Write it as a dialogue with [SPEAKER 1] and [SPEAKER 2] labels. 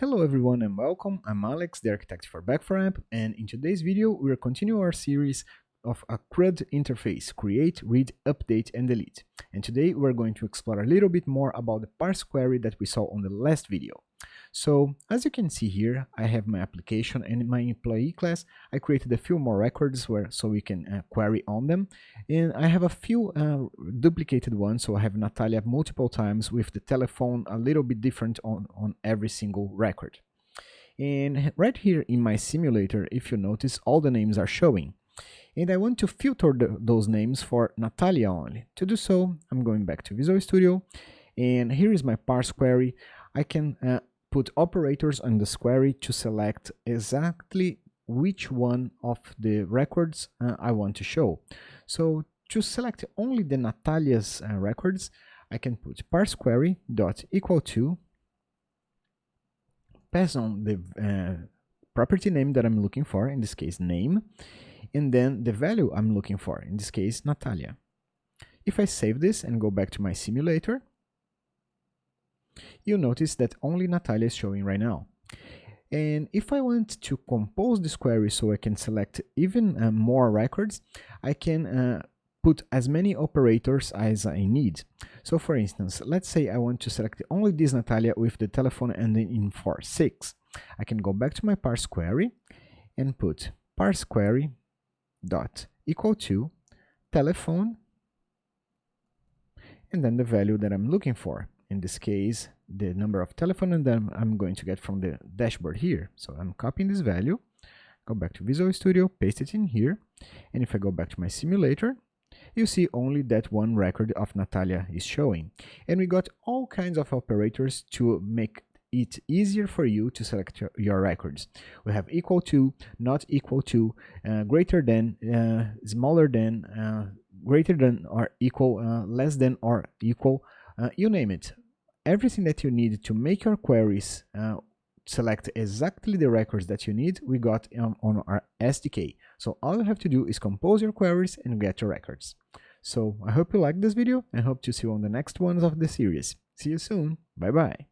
[SPEAKER 1] Hello everyone and welcome. I'm Alex, the architect for Back4App, and in today's video we'll continue our series of a CRUD interface: create, read, update, and delete. And today we're going to explore a little bit more about the parse query that we saw on the last video. So as you can see here, I have my application, and in my employee class I created a few more records so we can query on them, and I have a few duplicated ones. So I have Natalia multiple times with the telephone a little bit different on every single record. And right here in my simulator, if you notice, all the names are showing, and I want to filter those names for Natalia only. To do so, I'm going back to Visual Studio, and here is my parse query. I can put operators on this query to select exactly which one of the records I want to show. So to select only the Natalia's records, I can put parse query dot equal to, pass on the property name that I'm looking for, in this case name, and then the value I'm looking for, in this case Natalia. If I save this and go back to my simulator, you'll notice that only Natalia is showing right now. And if I want to compose this query so I can select even more records, I can put as many operators as I need. So for instance, let's say I want to select only this Natalia with the telephone ending in 46. I can go back to my parse query and put parse query dot equal to telephone, and then the value that I'm looking for. In this case, the number of telephone, and then I'm going to get from the dashboard here. So I'm copying this value, go back to Visual Studio, paste it in here, and if I go back to my simulator, you see only that one record of Natalia is showing. And we got all kinds of operators to make it easier for you to select your records. We have equal to, not equal to, greater than, smaller than, greater than or equal, less than or equal, you name it. Everything that you need to make your queries select exactly the records that you need, we got on our SDK. So all you have to do is compose your queries and get your records. So I hope you liked this video and hope to see you on the next ones of the series. See you soon. Bye bye.